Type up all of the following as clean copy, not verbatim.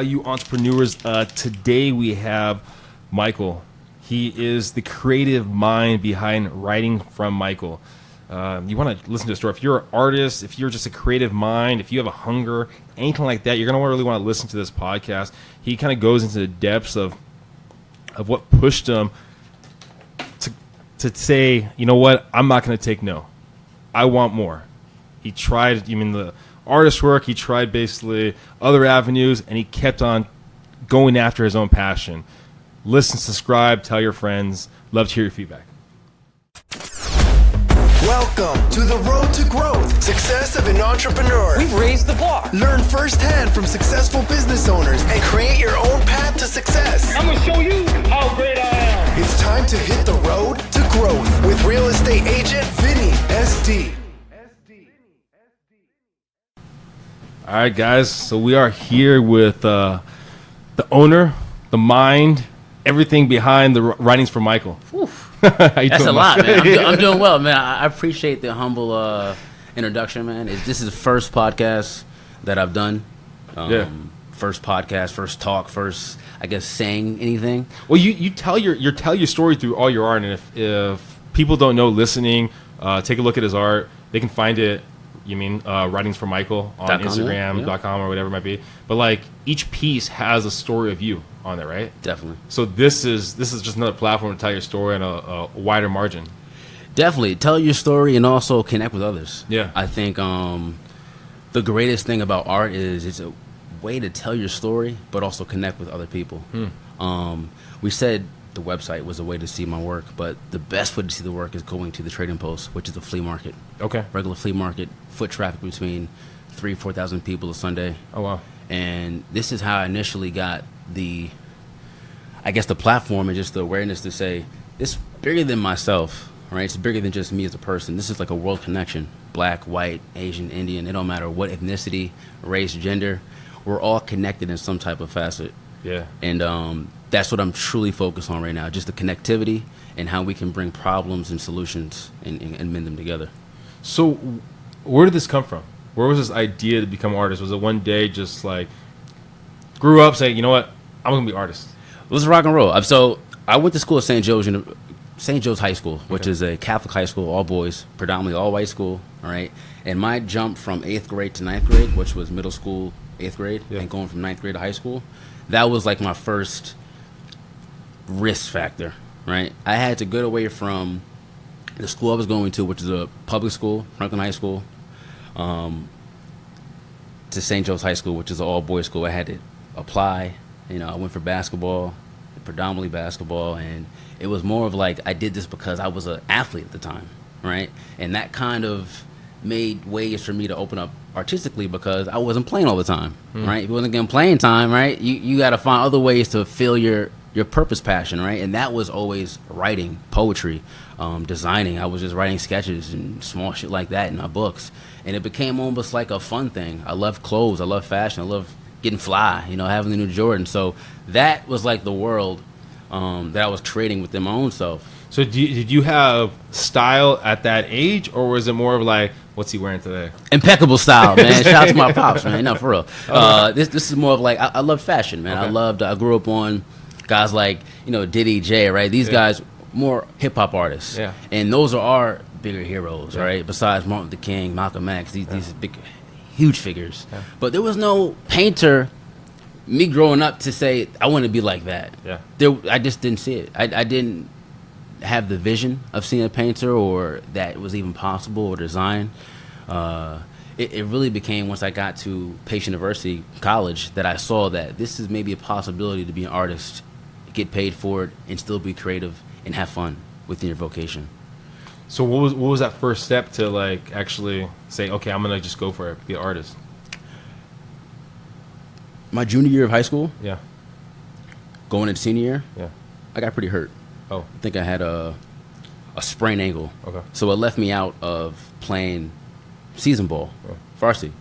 you entrepreneurs. Today we have Michael. He is the creative mind behind Writing from Michael. You want to listen to a story. If you're an artist, if you're just a creative mind, if you have a hunger, anything like that, you're going to really want to listen to this podcast. He kind of goes into the depths of what pushed him to say, you know what, I'm not going to take no. I want more. He tried, the artist work, he tried basically other avenues, and he kept on going after his own passion. Listen, subscribe, tell your friends. Love to hear your feedback. Welcome to the road to growth, success of an entrepreneur. We've raised the bar. Learn firsthand from successful business owners and create your own path to success. I'm going to show you how great I am. It's time to hit the road to growth with real estate agent Vinny SD. All right, guys. So we are here with the owner, the mind, everything behind the Writings for Michael. That's a lot, man. I'm doing well, man. I appreciate the humble introduction, man. This is the first podcast that I've done. First podcast, first talk, first, I guess, saying anything. Well, you tell your story through all your art, and if people don't know, listening, take a look at his art. They can find it. Writings for Michael on Instagram.com or whatever it might be. But like each piece has a story of you on it, right? Definitely. So this is just another platform to tell your story on a wider margin. Definitely. Tell your story and also connect with others. Yeah. I think the greatest thing about art is it's a way to tell your story, but also connect with other people. We said the website was a way to see my work, but the best way to see the work is going to the Trading Post, which is a flea market. Okay. Regular flea market, foot traffic between 3,000-4,000 people a Sunday. Oh, wow. And this is how I initially got the platform and just the awareness to say, it's bigger than myself, right? It's bigger than just me as a person. This is like a world connection. Black, white, Asian, Indian, it don't matter what ethnicity, race, gender. We're all connected in some type of facet. Yeah. And that's what I'm truly focused on right now, just the connectivity and how we can bring problems and solutions and mend them together. So where did this come from? Where was this idea to become an artist? Was it one day just like grew up saying, you know what, I'm going to be an artist? Let's rock and roll. So I went to school at St. Joe's High School, which is a Catholic high school, all boys, predominantly all white school, all right? And my jump from 8th grade to 9th grade, which was middle school, 8th grade, and going from 9th grade to high school, that was like my first risk factor, right? I had to get away from the school I was going to, which is a public school, Franklin High School, to St. Joe's High School, which is an all-boys school. I had to apply. I went for basketball, predominantly basketball, and it was more of like I did this because I was an athlete at the time, right? And that kind of made ways for me to open up artistically because I wasn't playing all the time, right? If you wasn't getting playing time, right, you got to find other ways to fill your purpose passion, right? And that was always writing, poetry, designing. I was just writing sketches and small shit like that in my books. And it became almost like a fun thing. I love clothes. I love fashion. I love getting fly, having the new Jordan. So that was like the world that I was creating within my own self. So did you have style at that age, or was it more of like, what's he wearing today? Impeccable style, man. Shout out to my pops, man. No, for real. This is more of like, I love fashion, man. Okay. I grew up on guys like, Diddy, J, right? These guys, more hip-hop artists. Yeah. And those are our bigger heroes, right? Besides Martin Luther King, Malcolm X, these big, huge figures. Yeah. But there was no painter, me growing up, to say, I want to be like that. Yeah. I just didn't see it. I didn't have the vision of seeing a painter or that it was even possible or design. It really became once I got to Pace University College that I saw that this is maybe a possibility to be an artist, get paid for it, and still be creative and have fun within your vocation. So what was that first step to like actually say, okay, I'm gonna just go for it, be an artist? My junior year of high school. Yeah. Going into senior year. Yeah. I got pretty hurt. Oh. I think I had a sprained ankle. Okay. So it left me out of playing season ball, varsity.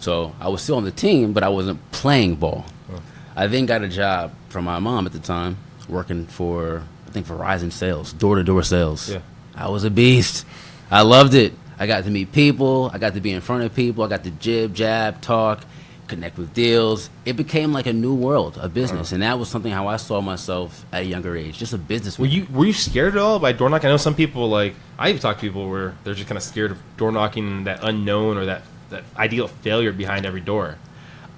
So I was still on the team, but I wasn't playing ball. Oh. I then got a job from my mom at the time, working for, I think, Verizon sales, door-to-door sales. Yeah. I was a beast. I loved it. I got to meet people. I got to be in front of people. I got to jib, jab, talk. connect with deals. It became like a new world, a business, and that was something how I saw myself at a younger age, just a business. Were you scared at all by door knocking? I know some people, like, I even talk to people where they're just kind of scared of door knocking and that unknown or that ideal failure behind every door.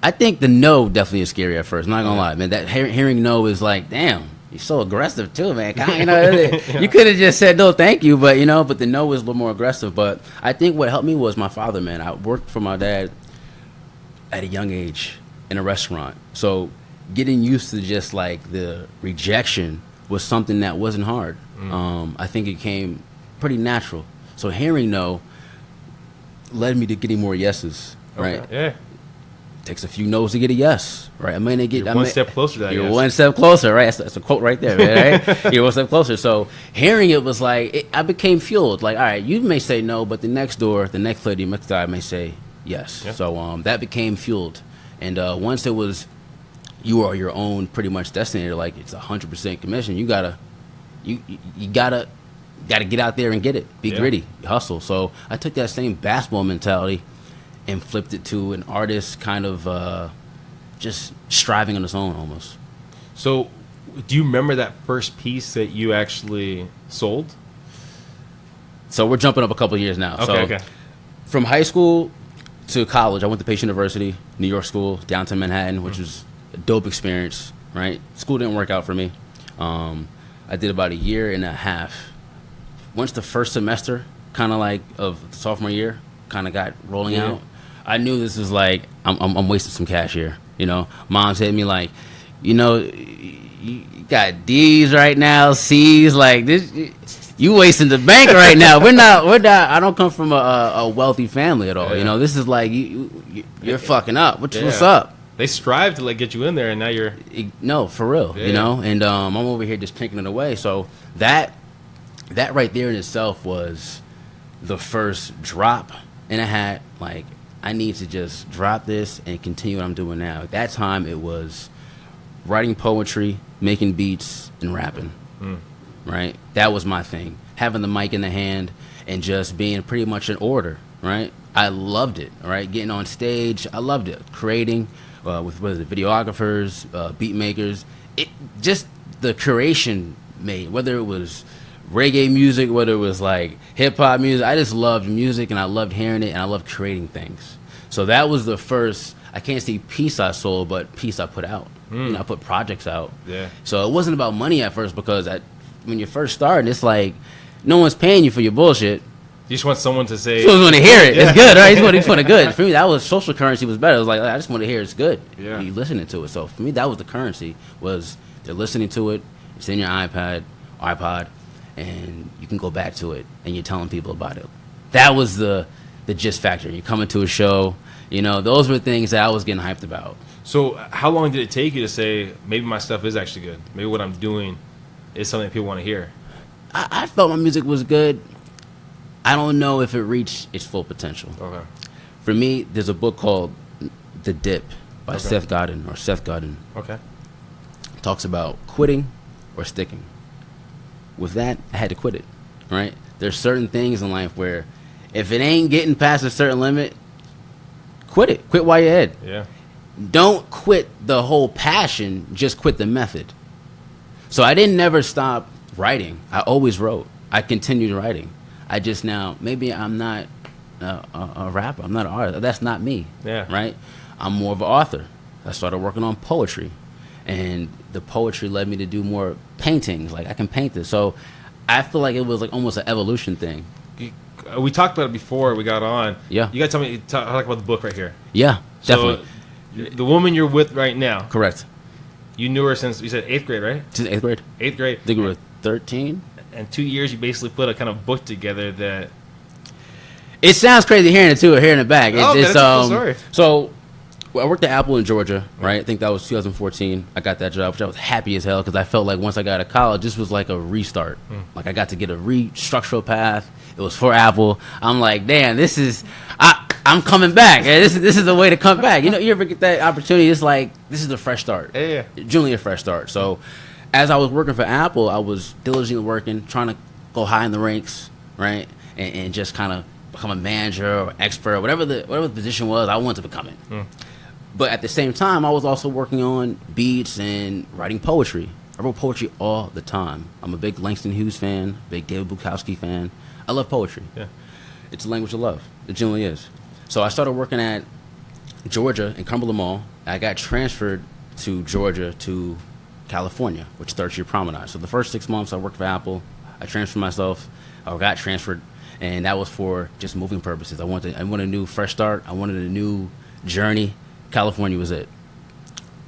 I think the no definitely is scary at first. I'm not gonna lie, man. That hearing no is like, damn, you're so aggressive too, man. You know, you could have just said no, thank you, but but the no is a little more aggressive. But I think what helped me was my father, man. I worked for my dad at a young age in a restaurant, so getting used to just like the rejection was something that wasn't hard. I think it came pretty natural. So hearing no led me to getting more yeses. Right? Yeah. Takes a few no's to get a yes, right? You're one step closer to that. You're one step closer, right? That's a quote right there, right? You're one step closer. So hearing it was like, I became fueled. Like, all right, you may say no, but the next lady next guy may say yes. Yeah. So that became fueled. And once it was, you are your own pretty much destiny. Like, it's 100% commission. You gotta get out there and get it. Be gritty, hustle. So I took that same basketball mentality and flipped it to an artist kind of just striving on its own almost. So do you remember that first piece that you actually sold? So we're jumping up a couple of years now. Okay. From high school to college, I went to Pace University, New York School, downtown Manhattan, which was a dope experience, right? School didn't work out for me. I did about a year and a half. Once the first semester, kind of like of the sophomore year, kind of got rolling out, I knew this was like, I'm wasting some cash here. Mom's hit me like, you got D's right now, C's, like this, you wasting the bank right now. We're not. I don't come from a wealthy family at all. This is like you're fucking up. What's up? They strive to like get you in there, and now you're no, for real. And I'm over here just taking it away. So that right there in itself was the first drop in a hat. Like, I need to just drop this and continue what I'm doing now. At that time, it was writing poetry, making beats, and rapping. Right? That was my thing. Having the mic in the hand and just being pretty much an orator. Right? I loved it. Right? Getting on stage, I loved it. Creating with videographers, beat makers. It just the curation made, whether it was reggae music, whether it was like hip hop music. I just loved music and I loved hearing it and I loved creating things. So that was the first, I can't say piece I sold, but piece I put out. I put projects out. Yeah. So it wasn't about money at first because when you're first starting, it's like no one's paying you for your bullshit. You just want someone to say. You just want to hear it. It's good, right? You just want it good. For me, that was social currency was better. It was like, I just want to hear it's good. Yeah. You listening to it. So for me, that was the currency. Was they're listening to it. It's in your iPod, and you can go back to it, and you're telling people about it. That was the gist factor. You're coming to a show. Those were things that I was getting hyped about. So how long did it take you to say, maybe my stuff is actually good? Maybe what I'm doing is something that people want to hear? I felt my music was good. I don't know if it reached its full potential. Okay. For me, there's a book called The Dip by Seth Godin. Okay. It talks about quitting or sticking. With that, I had to quit it, right? There's certain things in life where if it ain't getting past a certain limit, quit it. Quit while you're ahead. Yeah. Don't quit the whole passion, just quit the method. So I didn't never stop writing. I always wrote. I continued writing. I just now, maybe I'm not a rapper. I'm not an artist. That's not me. Yeah. Right? I'm more of an author. I started working on poetry. And the poetry led me to do more paintings. Like, I can paint this. So I feel like it was like almost an evolution thing. We talked about it before we got on. Yeah. You got to tell me, talk about the book right here. Yeah, definitely. So the woman you're with right now. Correct. You knew her since, you said 8th grade, right? Since 8th grade. 8th grade. I think we were 13. And 2 years, you basically put a kind of book together that... It sounds crazy hearing it, too, or hearing it back. That's a cool story. So... I worked at Apple in Georgia, right? I think that was 2014. I got that job, which I was happy as hell because I felt like once I got out of college, this was like a restart. Like, I got to get a structural path. It was for Apple. I'm like, damn, this is... I'm coming back. This is the way to come back. You ever get that opportunity? It's like, this is a fresh start. Yeah. Genuinely a fresh start. So, as I was working for Apple, I was diligently working, trying to go high in the ranks, right? And just kind of become a manager or expert or whatever the position was, I wanted to become it. But at the same time, I was also working on beats and writing poetry. I wrote poetry all the time. I'm a big Langston Hughes fan, big David Bukowski fan. I love poetry. Yeah. It's a language of love. It genuinely is. So I started working at Georgia in Cumberland Mall. I got transferred to Georgia to California, which is Third Street Promenade. So the first 6 months I worked for Apple. I transferred myself, or got transferred, and that was for just moving purposes. I wanted a new fresh start. I wanted a new journey. California was it.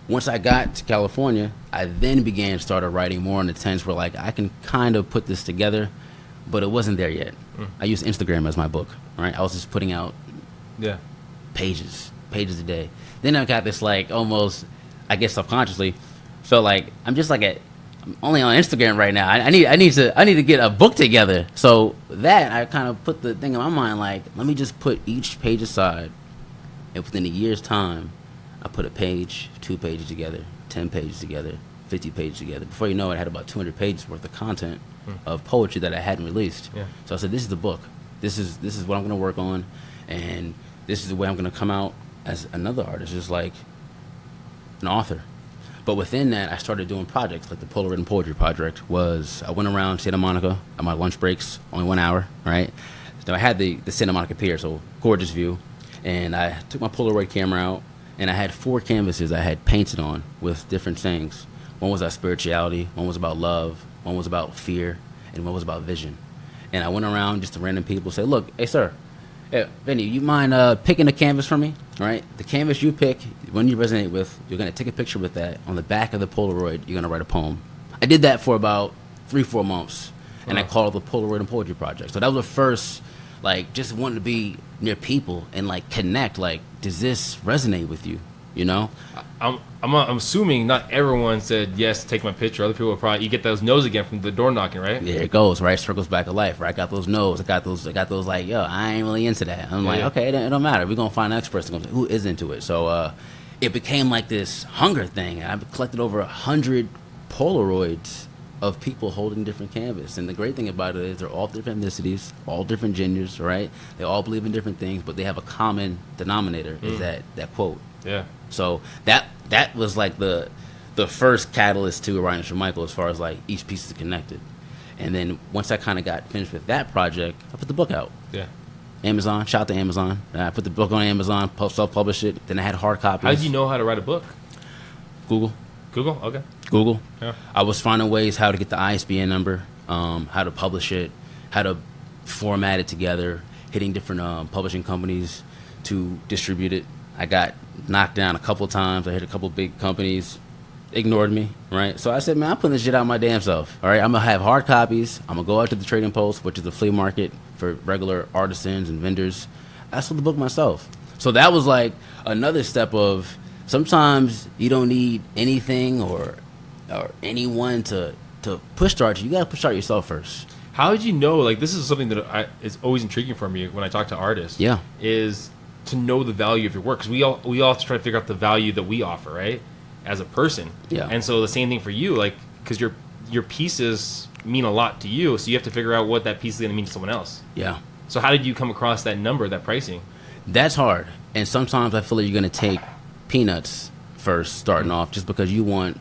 Once I got to California, I then started writing more on the tense where like I can kind of put this together, but it wasn't there yet. I used Instagram as my book, right? I was just putting out pages a day. Then I got this like almost, I guess subconsciously, felt like I'm only on Instagram right now. I need to get a book together. So that I kind of put the thing in my mind like, let me just put each page aside, and within a year's time, I put a page, 2 pages together, 10 pages together, 50 pages together. Before you know it, I had about 200 pages worth of content of poetry that I hadn't released. Yeah. So I said, this is the book. This is what I'm going to work on, and this is the way I'm going to come out as another artist, just like an author. But within that, I started doing projects, like the Polaroid and Poetry Project I went around Santa Monica on my lunch breaks, only 1 hour, right? So I had the Santa Monica Pier, so gorgeous view, and I took my Polaroid camera out, and I had 4 canvases I had painted on with different things. One was about spirituality, one was about love, one was about fear, and one was about vision. And I went around just to random people, say, look, hey, sir, Vinny, you mind picking a canvas for me, right? The canvas you pick, when you resonate with, you're going to take a picture with that. On the back of the Polaroid, you're going to write a poem. I did that for about 3-4 months, and I called it the Polaroid and Poetry Project. So that was the first, like, just wanting to be near people and, like, connect. Like, does this resonate with you, you know? I'm assuming not everyone said yes, take my picture. Other people probably, you get those no's again from the door knocking, right? There it goes, right? Circles back to life, right? I got those no's. I got those like, yo, I ain't really into that. I'm like, okay, it don't matter. We're gonna find experts who is into it. So it became like this hunger thing. I've collected over 100 Polaroids of people holding different canvas. And the great thing about it is they're all different ethnicities, all different genders, right? They all believe in different things, but they have a common denominator, is that quote. Yeah. So that was like the first catalyst to writing for Michael, as far as like each piece is connected. And then once I kind of got finished with that project, I put the book out. Yeah. Amazon, shout out to Amazon. I put the book on Amazon, self-published it. Then I had hard copies. How did you know how to write a book? Google. Okay. Google. Yeah. I was finding ways how to get the ISBN number, how to publish it, how to format it together, hitting different publishing companies to distribute it. I got knocked down a couple times. I hit a couple big companies, ignored me, right? So I said, man, I'm putting this shit out my damn self, all right? I'm going to have hard copies. I'm going to go out to the trading post, which is the flea market for regular artisans and vendors. I sold the book myself. So that was like another step of sometimes you don't need anything or anyone to push start you. You got to push start yourself first. How did you know, like, this is something that is always intriguing for me when I talk to artists. Yeah. Is to know the value of your work, because we all have to try to figure out the value that we offer, right, as a person. Yeah. And so the same thing for you, like, because your pieces mean a lot to you, so you have to figure out what that piece is going to mean to someone else. Yeah. So how did you come across that number, that pricing? That's hard, and sometimes I feel like you're going to take peanuts first, starting off, just because you want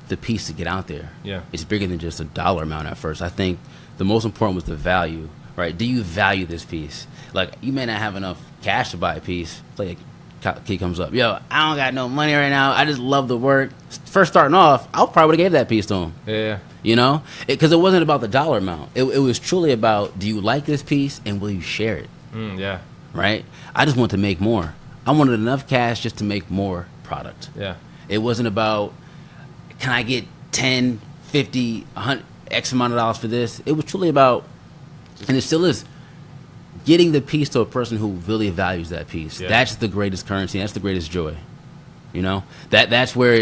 the piece to get out there. Yeah. It's bigger than just a dollar amount at first. I think the most important was the value, right? Do you value this piece? Like, you may not have enough cash to buy a piece. Like, a kid comes up, yo, I don't got no money right now. I just love the work. First starting off, I probably would have gave that piece to him. Yeah. You know? Because it wasn't about the dollar amount. It was truly about, do you like this piece and will you share it? Yeah. Right? I just want to make more. I wanted enough cash just to make more product. Yeah. It wasn't about, can I get 10, 50, 100, X amount of dollars for this? It was truly about, and it still is, getting the piece to a person who really values that piece. Yeah. That's the greatest currency. That's the greatest joy. You know? That's where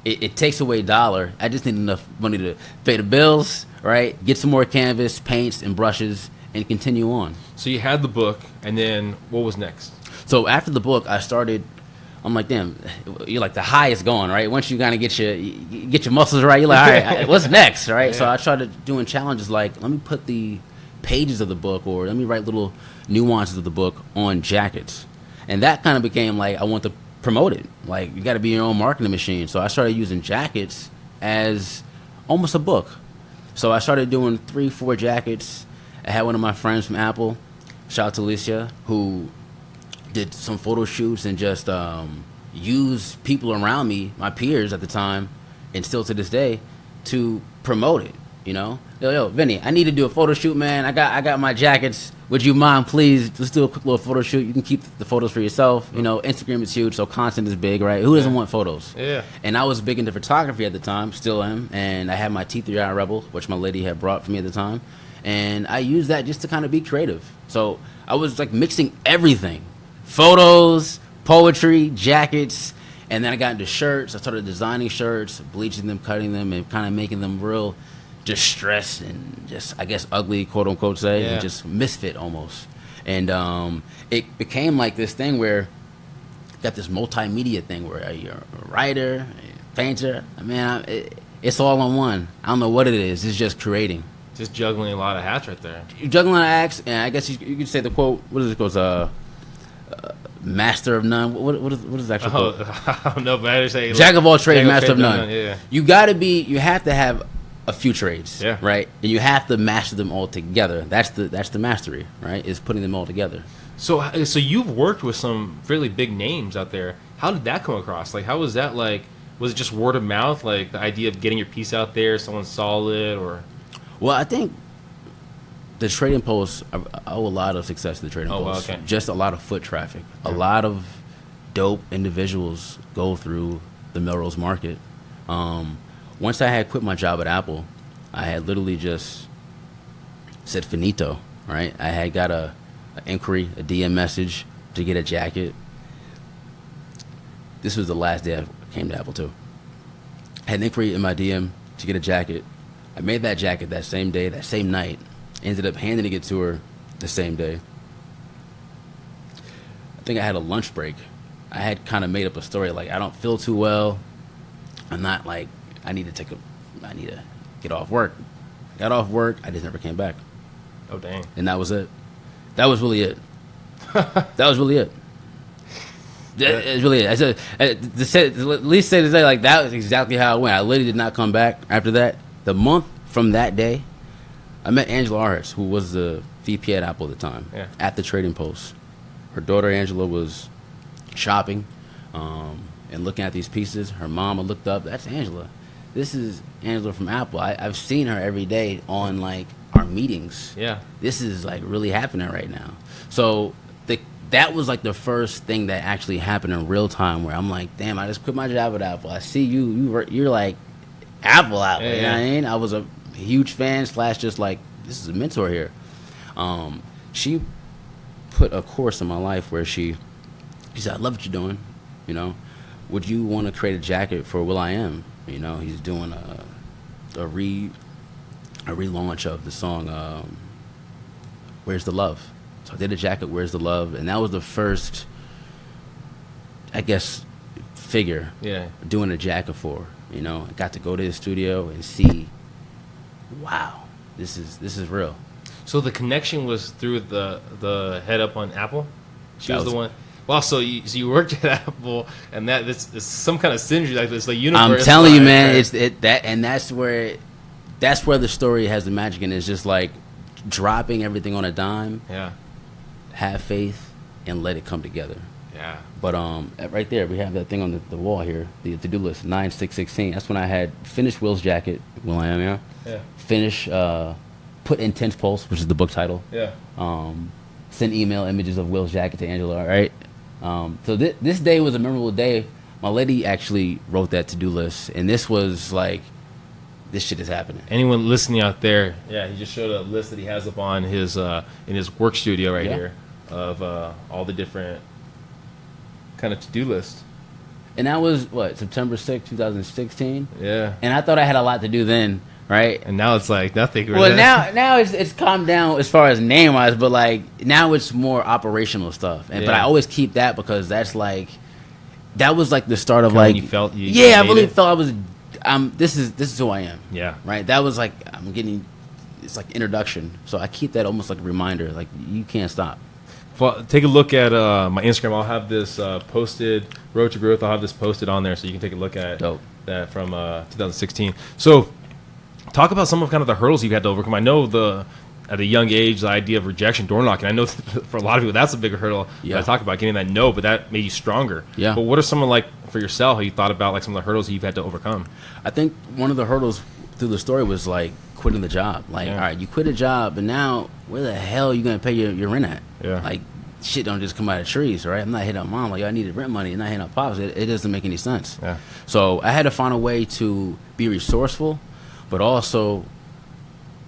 it takes away dollar. I just need enough money to pay the bills, right? Get some more canvas, paints, and brushes, and continue on. So you had the book, and then what was next? So after the book, I'm like, damn, you're like, the high is gone, right? Once you kind of get your muscles right, you're like, all right, what's next, right? Yeah. So I started doing challenges like, let me put the pages of the book, or let me write little nuances of the book on jackets. And that kind of became like, I want the promote it. Like, you got to be your own marketing machine. So I started using jackets as almost a book. So I started doing 3-4 jackets. I had one of my friends from Apple, shout out to Alicia, who did some photo shoots and just used people around me, my peers at the time, and still to this day, to promote it. You know, yo, Vinny, I need to do a photo shoot, man. I got my jackets. Would you mind, please? Let's do a quick little photo shoot. You can keep the photos for yourself. You know, Instagram is huge, so content is big, right? Who doesn't want photos? Yeah. And I was big into photography at the time, still am. And I had my T3i Rebel, which my lady had brought for me at the time. And I used that just to kind of be creative. So I was like mixing everything: photos, poetry, jackets. And then I got into shirts. I started designing shirts, bleaching them, cutting them, and kind of making them real distressed and just, I guess, ugly, quote unquote, say, and just misfit almost. And it became like this thing where you got this multimedia thing where you're a writer, a painter. I mean, it's all on one. I don't know what it is. It's just creating. Just juggling a lot of hats right there. You're juggling acts, and I guess you could say the quote. What is it called? Master of none. What is the actual quote? I don't know, but I just say Jack of all trades, master of none. Yeah. You have to have a few trades, right? And you have to master them all together. That's the mastery, right? Is putting them all together. So you've worked with some fairly big names out there. How did that come across? Like, how was that like? Was it just word of mouth? Like the idea of getting your piece out there, someone saw it, or? Well, I think the Trading Post, I owe a lot of success to the Trading Post. Okay. Just a lot of foot traffic. A lot of dope individuals go through the Melrose Market. Once I had quit my job at Apple, I had literally just said finito, right? I had got an inquiry, a DM message to get a jacket. This was the last day I came to Apple too. I had an inquiry in my DM to get a jacket. I made that jacket that same day, that same night. Ended up handing it to her the same day. I think I had a lunch break. I had kind of made up a story like, I don't feel too well. I'm not like, I need to get off work. Got off work. I just never came back. Oh, dang. And that was it. That was really it. That was really it. It's really it. I said, at least say to say, like, that was exactly how it went. I literally did not come back after that. The month from that day, I met Angela Arts, who was the VP at Apple at the time, at the Trading Post. Her daughter, Angela, was shopping and looking at these pieces. Her mama looked up. That's Angela. This is Angela from Apple. I've seen her every day on, like, our meetings. Yeah. This is, like, really happening right now. So that was, like, the first thing that actually happened in real time where I'm like, damn, I just quit my job at Apple. I see you're like Apple. You know what I mean? I was a huge fan / just like, this is a mentor here. She put a course in my life where she said, I love what you're doing, you know, would you want to create a jacket for will.i.am? You know, he's doing a relaunch of the song Where's the Love. So I did a jacket, Where's the Love, and that was the first, I guess, figure doing a jacket for. You know, I got to go to his studio and see, wow, this is real. So the connection was through the head up on Apple? She was the one. Wow, so you worked at Apple, and it's some kind of synergy, like this, like universe. I'm telling you, man, that's where the story has the magic, and it's just like dropping everything on a dime. Yeah. Have faith and let it come together. Yeah. But right there, we have that thing on the wall here, the to-do list, 9/6/16. That's when I had finished Will's jacket, will.i.am, finish, put Intense Pulse, which is the book title. Yeah. Send email images of Will's jacket to Angela, right? So this day was a memorable day. My lady actually wrote that to-do list, and this was like, this shit is happening. Anyone listening out there, he just showed a list that he has up on his in his work studio right here of all the different kind of to-do list. And that was September 6th, 2016. Yeah. And I thought I had a lot to do then, right? And now it's like nothing. Well, now it's calmed down as far as name wise, but like now it's more operational stuff. But I always keep that because that's like, that was like the start of kinda like when you felt I really felt I was. This is who I am. Yeah. Right. That was like it's like introduction. So I keep that almost like a reminder. Like, you can't stop. Take a look at my Instagram. I'll have this posted. Road to Growth. I'll have this posted on there so you can take a look at that from 2016. So, talk about some of kind of the hurdles you've had to overcome. I know at a young age, the idea of rejection, door knocking. I know for a lot of people that's a bigger hurdle. Yeah. I talk about getting that no, but that made you stronger. Yeah. But what are some of, like, for yourself, how you thought about like some of the hurdles you've had to overcome? I think one of the hurdles through the story was like quitting the job. Like, all right, you quit a job, but now where the hell are you gonna pay your rent at? Yeah. Like, shit don't just come out of trees, right? I'm not hitting up mom like I needed rent money, and not hitting up pops. It doesn't make any sense. Yeah. So I had to find a way to be resourceful, but also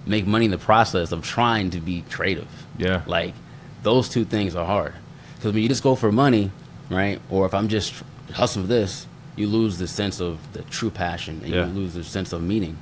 make money in the process of trying to be creative. Yeah. Like, those two things are hard. Because when you just go for money, right, or if I'm just hustling for this, you lose the sense of the true passion, and you lose the sense of meaning.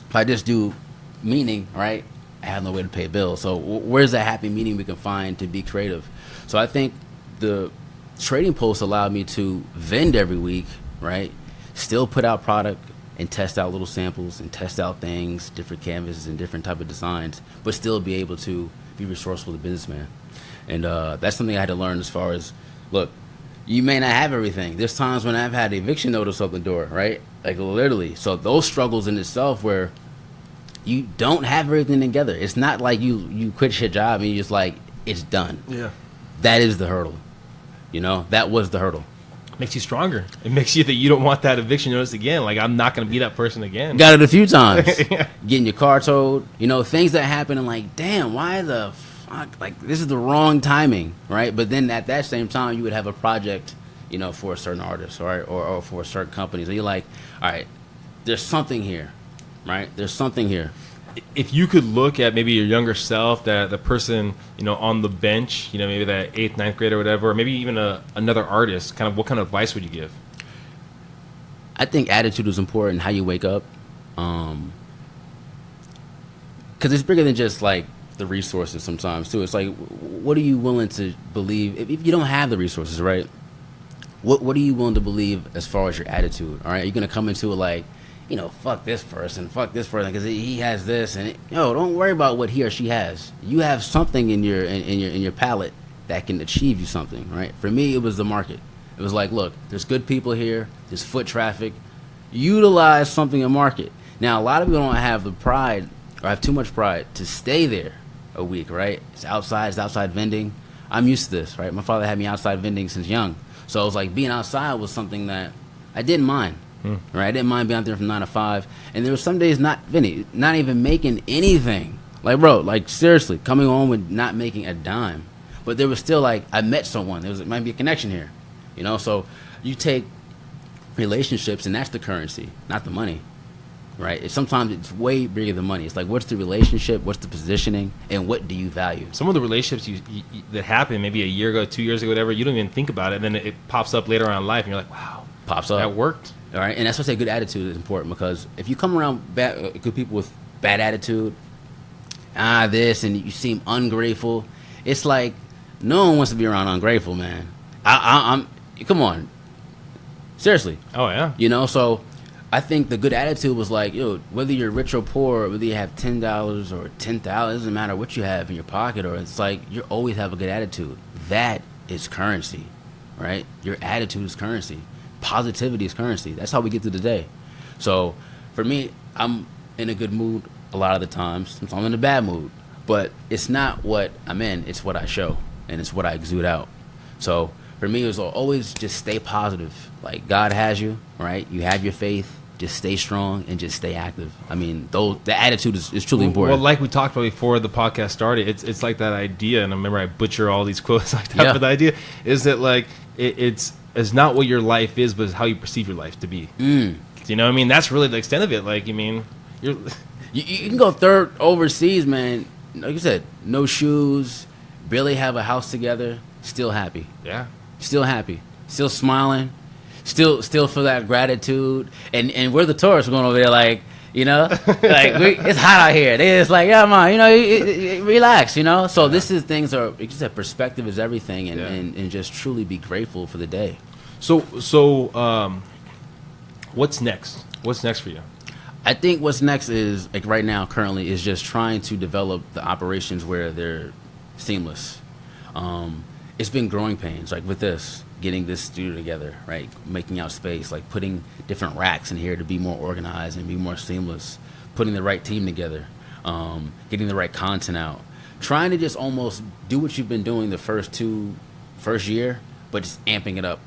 If I just do meaning, right, I have no way to pay bills. So where's that happy meaning we can find to be creative? So I think the trading post allowed me to vend every week, right, still put out product and test out little samples and test out things, different canvases and different type of designs, but still be able to be resourceful as a businessman. And that's something I had to learn as far as, look, you may not have everything. There's times when I've had eviction notice up the door, right? Like, literally. So those struggles in itself where you don't have everything together. It's not like you quit your job and you're just like, it's done. Yeah. That is the hurdle. You know, that was the hurdle. Makes you stronger. It makes you that you don't want that eviction notice again. Like, I'm not going to be that person again. Got it a few times. Yeah. Getting your car towed. You know, things that happen and like, damn, why the fuck? Like, this is the wrong timing, right? But then at that same time, you would have a project, you know, for a certain artist, right? Or for a certain company. So you're like, all right, there's something here, right? There's something here. If you could look at maybe your younger self, that the person, you know, on the bench, you know, maybe that 8th, 9th grade or whatever, or maybe even another artist, kind of what kind of advice would you give? I think attitude is important, how you wake up. Because it's bigger than just like the resources sometimes too. It's like, what are you willing to believe? If you don't have the resources, right? What are you willing to believe as far as your attitude? All right, are you going to come into it like, you know, fuck this person because he has this, and don't worry about what he or she has. You have something in your palette that can achieve you something, right? For me, it was the market. It was like, look, there's good people here, there's foot traffic. Utilize something in market. Now, a lot of people don't have the pride or have too much pride to stay there a week, right? It's outside vending. I'm used to this, right? My father had me outside vending since young, so it was like being outside was something that I didn't mind. Right, I didn't mind being out there from 9 to 5, and there were some days not even making anything. Like, bro, like seriously, coming home with not making a dime, but there was still like I met someone. There might be a connection here, you know. So you take relationships, and that's the currency, not the money, right? Sometimes it's way bigger than money. It's like, what's the relationship, what's the positioning, and what do you value? Some of the relationships you that happened maybe a year ago, 2 years ago, whatever, you don't even think about it, and then it pops up later on in life, and you're like, wow, pops up. That worked. All right, and that's why I say good attitude is important, because if you come around good people with bad attitude, this, and you seem ungrateful, it's like no one wants to be around ungrateful, man. I'm come on, seriously. Oh yeah. You know, so I think the good attitude was like, whether you're rich or poor, whether you have $10 or $10,000, it doesn't matter what you have in your pocket, or it's like you always have a good attitude. That is currency, right? Your attitude is currency. Positivity is currency. That's how we get through the day. So for me, I'm in a good mood a lot of the times. Sometimes I'm in a bad mood, but it's not what I'm in, it's what I show, and it's what I exude out. So for me, it was always just stay positive. Like, God has you, right? You have your faith. Just stay strong and just stay active. I mean, the attitude is truly important. Well, like we talked about before the podcast started, it's like that idea, and I remember I butcher all these quotes like that, but the idea is that like it's not what your life is, but it's how you perceive your life to be. You know what I mean? That's really the extent of it. Like, you mean, you can go third overseas, man. Like you said, no shoes, barely have a house together, still happy. Yeah. Still happy. Still smiling. Still feel that gratitude. And we're the tourists. We're going over there like, you know, like it's hot out here. They just like, yeah, man, you know, relax, you know. So this is things are, like you said, perspective is everything, and just truly be grateful for the day. So what's next? What's next for you? I think what's next is, like right now, currently, is just trying to develop the operations where they're seamless. It's been growing pains, like with this, getting this studio together, right? Making out space, like putting different racks in here to be more organized and be more seamless, putting the right team together, getting the right content out, trying to just almost do what you've been doing the first year, but just amping it up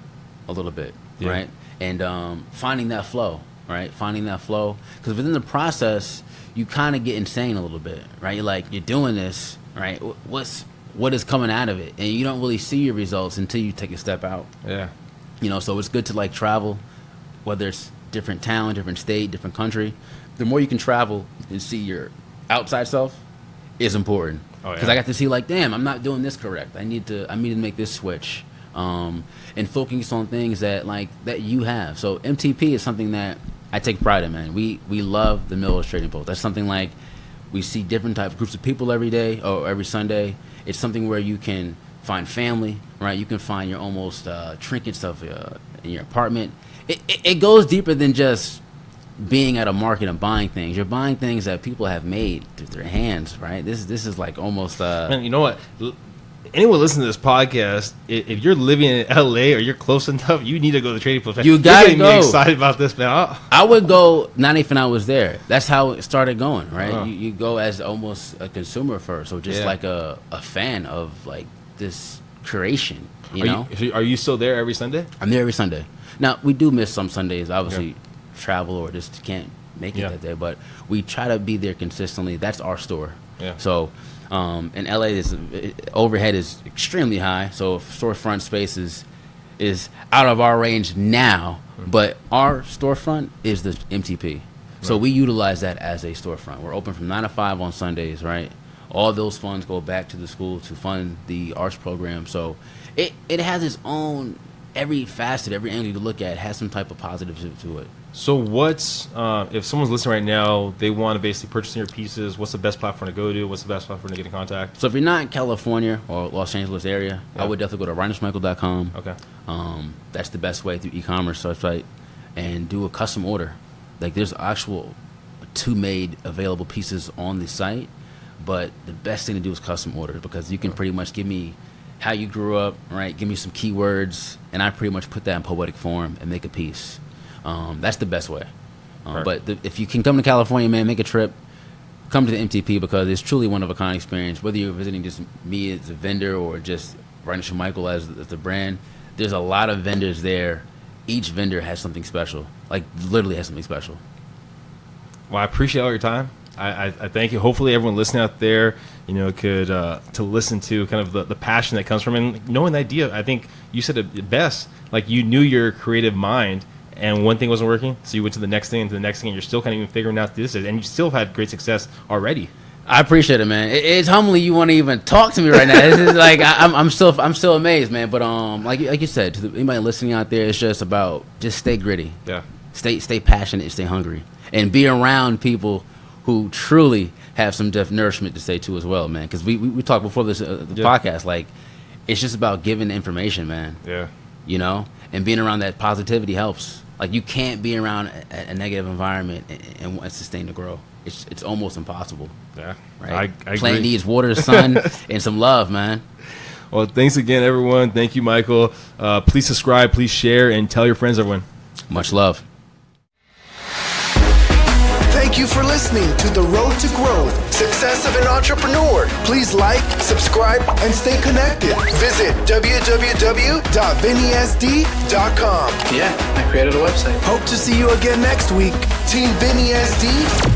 a little bit, right? And finding that flow, right? Finding that flow, because within the process, you kind of get insane a little bit, right? You're like, you're doing this, right? What is coming out of it? And you don't really see your results until you take a step out. Yeah. You know, so it's good to like travel, whether it's different town, different state, different country. The more you can travel and see your outside self is important. Because I got to see like, damn, I'm not doing this correct. I need to make this switch. And focus on things that you have. So MTP is something that I take pride in, man. We love the Mill Illustrating Post. That's something like we see different type of groups of people every day or every Sunday. It's something where you can find family, right? You can find your almost trinket stuff in your apartment. It goes deeper than just being at a market and buying things. You're buying things that people have made through their hands, right? This is like almost. Man, you know what? Anyone listening to this podcast, if you're living in LA or you're close enough, you need to go to the Trading Post. You gotta go. Me excited about this, man. I would go not even I was there. That's how it started going, right? You go as almost a consumer first, or just like a fan of like this creation. You know? Are you still there every Sunday? I'm there every Sunday. Now we do miss some Sundays, obviously, travel or just can't make it that day. But we try to be there consistently. That's our store. Yeah. So. In LA, overhead is extremely high, so storefront space is out of our range now. But our storefront is the MTP, so we utilize that as a storefront. We're open from 9 to 5 on Sundays, right? All those funds go back to the school to fund the arts program. So it has its own, every facet, every angle you look at has some type of positive to it. So what's, if someone's listening right now, they want to basically purchase your pieces, what's the best platform to go to? What's the best platform to get in contact? So if you're not in California or Los Angeles area, I would definitely go to writersmichael.com. Okay. That's the best way through e-commerce website, and do a custom order. Like there's actual 2 made available pieces on the site, but the best thing to do is custom order, because you can pretty much give me how you grew up, right? Give me some keywords, and I pretty much put that in poetic form and make a piece. That's the best way. But if you can come to California, man, make a trip, come to the MTP, because it's truly one of a kind experience. Whether you're visiting just me as a vendor or just Writer Michael as the brand, there's a lot of vendors there. Each vendor has something special, like literally has something special. Well, I appreciate all your time. I thank you. Hopefully everyone listening out there, could to listen to kind of the passion that comes from, and knowing the idea. I think you said it best. Like, you knew your creative mind, and one thing wasn't working, so you went to the next thing and to the next thing, and you're still kind of even figuring out this is, and you still have had great success already. I appreciate it, man. It's humbling you want to even talk to me right now. This is like I'm still amazed, man. But like you said, to anybody listening out there, it's just about stay gritty. Yeah. Stay passionate, stay hungry, and be around people who truly have some nourishment to say too as well, man. Because we talked before this podcast, like it's just about giving information, man. Yeah. And being around that positivity helps. Like, you can't be around a negative environment and sustain the growth. It's almost impossible. Yeah, right. I Plant agree. Needs water, sun, and some love, man. Well, thanks again, everyone. Thank you, Michael. Please subscribe, please share, and tell your friends, everyone. Much love. Thank you for listening to The Road to Growth, Success of an Entrepreneur. Please like, subscribe, and stay connected. Visit www.vinnySD.com. Yeah, I created a website. Hope to see you again next week. Team Vinny SD,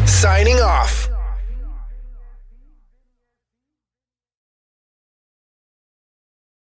signing off.